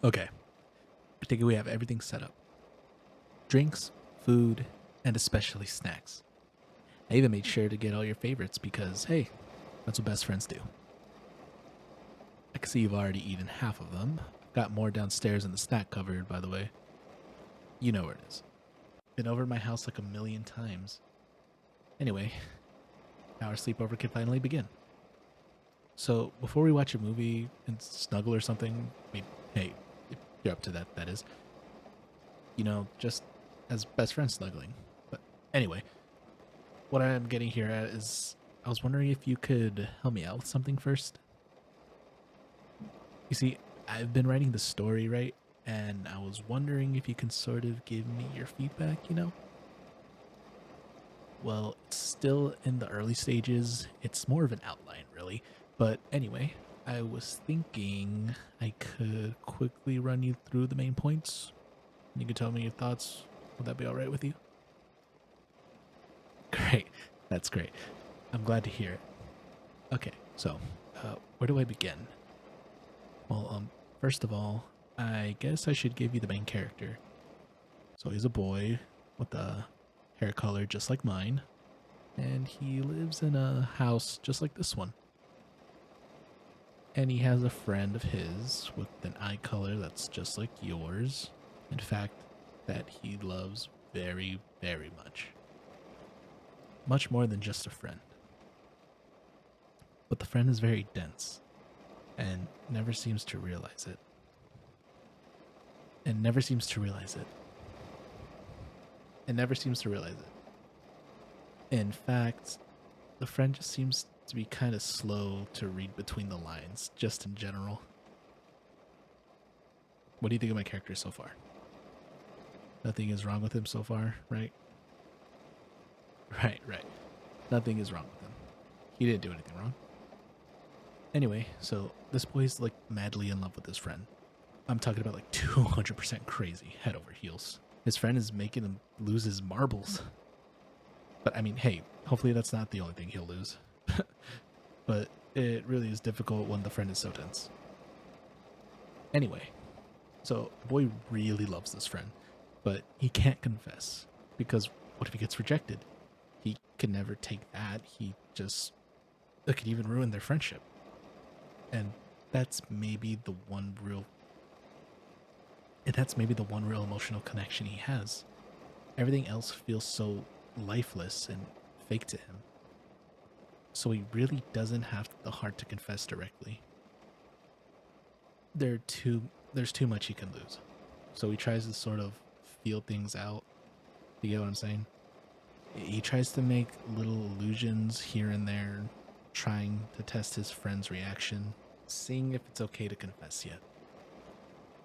Okay, I think we have everything set up: drinks, food, and especially snacks. I even made sure to get all your favorites because, hey, that's what best friends do. I can see you've already eaten half of them. Got more downstairs in the snack cupboard, by the way. You know where it is. Been over my house like a million times. Anyway, now our sleepover can finally begin. So, before we watch a movie and snuggle or something, I mean, hey, if you're up to that, that is, just as best friends snuggling. But anyway, what I'm getting here at is I was wondering if you could help me out with something first. You see, I've been writing the story, right? And I was wondering if you can sort of give me your feedback. Well, it's still in the early stages. It's more of an outline, really. But anyway, I was thinking I could quickly run you through the main points. You could tell me your thoughts. Would that be all right with you? Great. That's great. I'm glad to hear it. Okay, so where do I begin? Well, first of all, I guess I should give you the main character. So he's a boy with a hair color just like mine, and he lives in a house just like this one. And he has a friend of his with an eye color that's just like yours. In fact, that he loves very, very much. Much more than just a friend. But the friend is very dense and never seems to realize it. And never seems to realize it. And never seems to realize it. In fact, the friend just seems to be kind of slow to read between the lines, just in general. What do you think of my character so far? Nothing is wrong with him so far, right? Right. Nothing is wrong with him. He didn't do anything wrong. Anyway, so this boy's like madly in love with his friend. I'm talking about like 200% crazy, head over heels. His friend is making him lose his marbles. But I mean, hey, hopefully that's not the only thing he'll lose. But it really is difficult when the friend is so tense. Anyway, so the boy really loves this friend, but he can't confess because what if he gets rejected? He can never take that. It could even ruin their friendship. And that's maybe the one real that's maybe the one real emotional connection he has. Everything else feels so lifeless and fake to him. So he really doesn't have the heart to confess directly. There's too much he can lose. So he tries to sort of feel things out. You get what I'm saying? He tries to make little illusions here and there, trying to test his friend's reaction, seeing if it's okay to confess yet.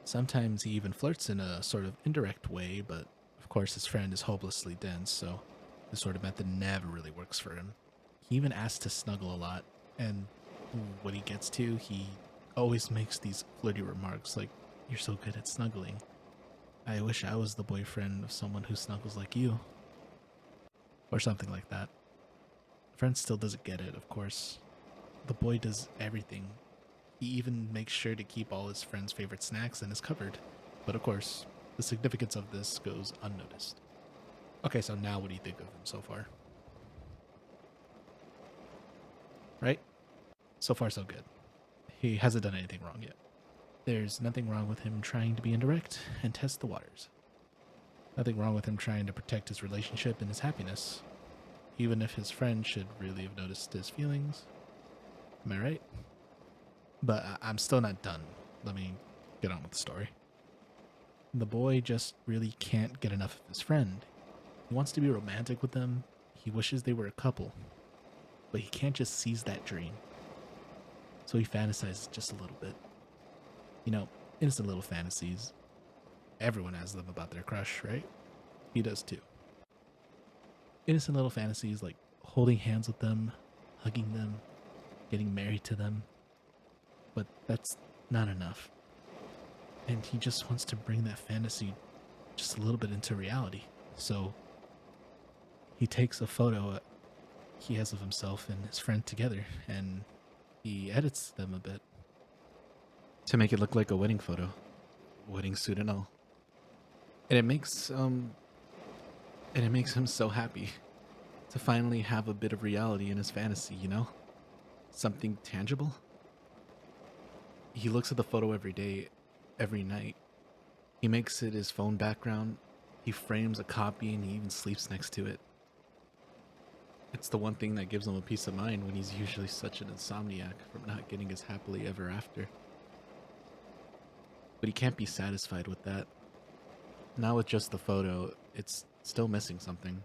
Sometimes he even flirts in a sort of indirect way, but of course his friend is hopelessly dense, so this sort of method never really works for him. He even asks to snuggle a lot, and when he gets to, he always makes these flirty remarks like, "You're so good at snuggling. I wish I was the boyfriend of someone who snuggles like you." Or something like that. The friend still doesn't get it, of course. The boy does everything. He even makes sure to keep all his friend's favorite snacks in his cupboard. But of course, the significance of this goes unnoticed. Okay, so now what do you think of him so far? Right? So far, so good. He hasn't done anything wrong yet. There's nothing wrong with him trying to be indirect and test the waters. Nothing wrong with him trying to protect his relationship and his happiness, even if his friend should really have noticed his feelings. Am I right? But I'm still not done. Let me get on with the story. The boy just really can't get enough of his friend. He wants to be romantic with them. He wishes they were a couple. But he can't just seize that dream. So he fantasizes just a little bit. Innocent little fantasies. Everyone has them about their crush, right? He does too. Innocent little fantasies like holding hands with them, hugging them, getting married to them. But that's not enough. And he just wants to bring that fantasy just a little bit into reality. So he takes a photo he has of himself and his friend together, and he edits them a bit to make it look like a wedding photo. wedding suit and all. And it makes him so happy to finally have a bit of reality in his fantasy, you know? Something tangible. He looks at the photo every day, every night. He makes it his phone background. He frames a copy and he even sleeps next to it. It's the one thing that gives him a peace of mind when he's usually such an insomniac from not getting his happily ever after. But he can't be satisfied with that. Not with just the photo, it's still missing something.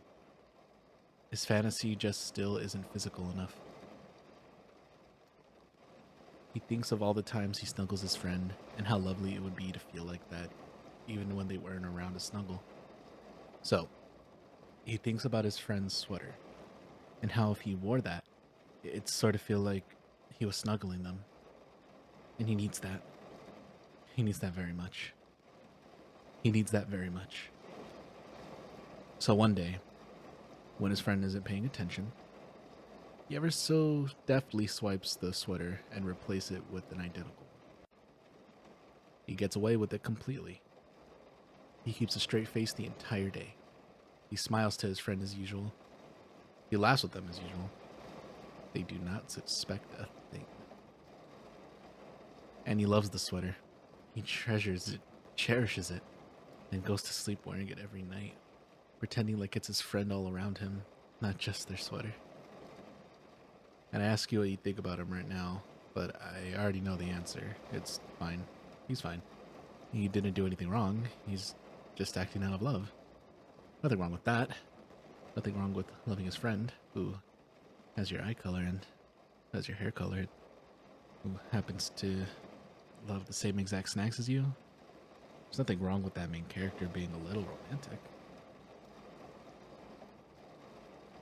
His fantasy just still isn't physical enough. He thinks of all the times he snuggles his friend and how lovely it would be to feel like that, even when they weren't around to snuggle. So, he thinks about his friend's sweater and how if he wore that, it'd sort of feel like he was snuggling them. And he needs that. He needs that very much. He needs that very much. So one day, when his friend isn't paying attention, he ever so deftly swipes the sweater and replaces it with an identical one. He gets away with it completely. He keeps a straight face the entire day. He smiles to his friend as usual. He laughs with them as usual. They do not suspect a thing. And he loves the sweater. He treasures it, cherishes it, and goes to sleep wearing it every night, pretending like it's his friend all around him, not just their sweater. And I ask you what you think about him right now, but I already know the answer. It's fine. He's fine. He didn't do anything wrong. He's just acting out of love. Nothing wrong with that. Nothing wrong with loving his friend, who has your eye color and has your hair color, who happens to love the same exact snacks as you. There's nothing wrong with that main character being a little romantic.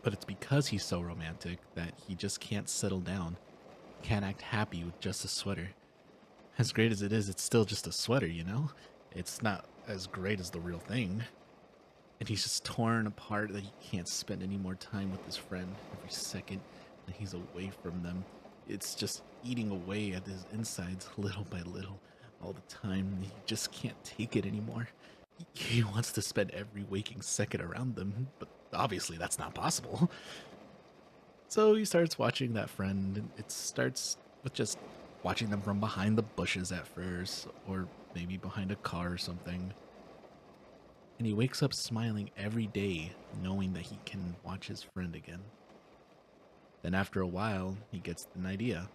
But it's because he's so romantic that he just can't settle down. Can't act happy with just a sweater. As great as it is, it's still just a sweater, you know? It's not as great as the real thing. And he's just torn apart that he can't spend any more time with his friend every second that he's away from them. It's just eating away at his insides little by little all the time. He just can't take it anymore. He wants to spend every waking second around them, but obviously that's not possible. So he starts watching that friend, and it starts with just watching them from behind the bushes at first, or maybe behind a car or something. And he wakes up smiling every day, knowing that he can watch his friend again. Then after a while, he gets an idea.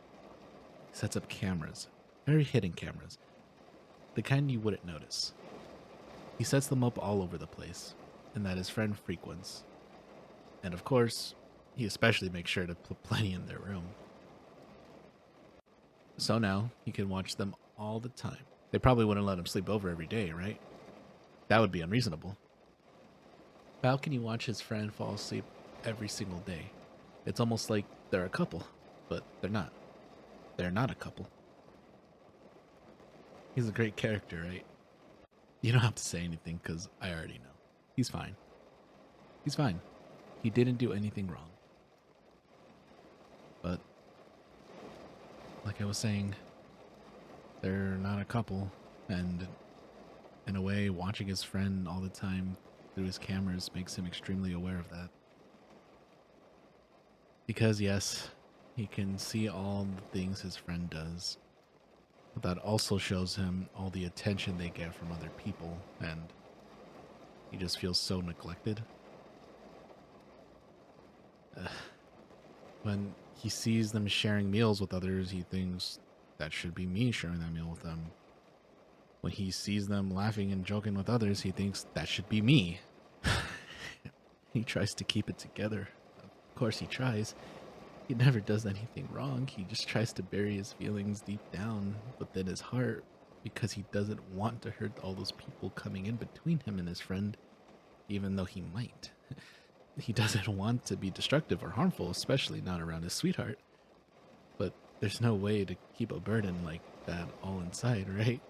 He sets up cameras, very hidden cameras, the kind you wouldn't notice. He sets them up all over the place, and that his friend frequents. And of course, he especially makes sure to put plenty in their room. So now, he can watch them all the time. They probably wouldn't let him sleep over every day, right? That would be unreasonable. But how can you watch his friend fall asleep every single day? It's almost like they're a couple, but they're not. They're not a couple. He's a great character, right? You don't have to say anything because I already know. He's fine. He's fine. He didn't do anything wrong. But, like I was saying, they're not a couple, and in a way, watching his friend all the time through his cameras makes him extremely aware of that. Because yes, he can see all the things his friend does, but that also shows him all the attention they get from other people, and he just feels so neglected. When he sees them sharing meals with others, he thinks, that should be me sharing that meal with them. When he sees them laughing and joking with others, he thinks, that should be me. He tries to keep it together. Of course he tries. He never does anything wrong. He just tries to bury his feelings deep down within his heart because he doesn't want to hurt all those people coming in between him and his friend, even though he might. He doesn't want to be destructive or harmful, especially not around his sweetheart. But there's no way to keep a burden like that all inside, right?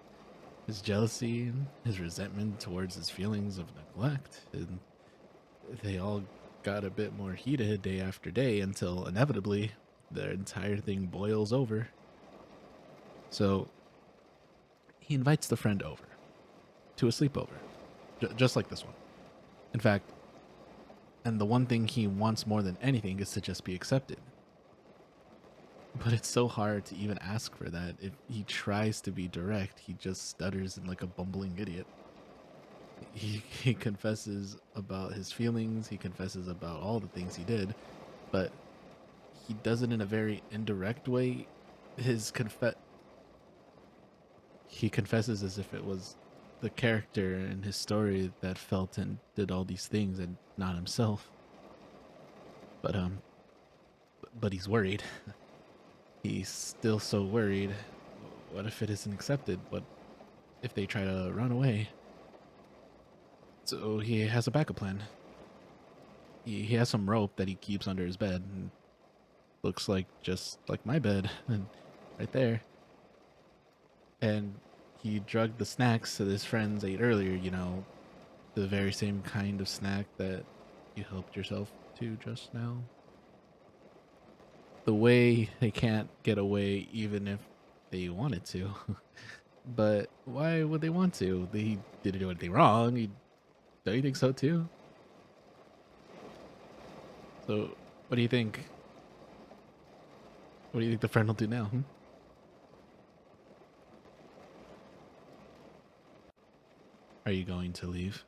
His jealousy, his resentment towards his feelings of neglect, and they all got a bit more heated day after day until inevitably the entire thing boils over. So he invites the friend over. to a sleepover, just like this one. In fact, and the one thing he wants more than anything is to just be accepted. But it's so hard to even ask for that. If he tries to be direct, he just stutters in like a bumbling idiot. He confesses about his feelings, he confesses about all the things he did, but he does it in a very indirect way. His he confesses as if it was the character in his story that felt and did all these things and not himself. But but he's worried. He's still so worried. What if it isn't accepted? What if they try to run away? So he has a backup plan. He has some rope that he keeps under his bed, and looks like just like my bed, and right there. And he drugged the snacks that his friends ate earlier. You know, the very same kind of snack that you helped yourself to just now. The way they can't get away, even if they wanted to. But why would they want to? They didn't do anything wrong. Don't you think so too? So, what do you think? What do you think the friend will do now? Are you going to leave?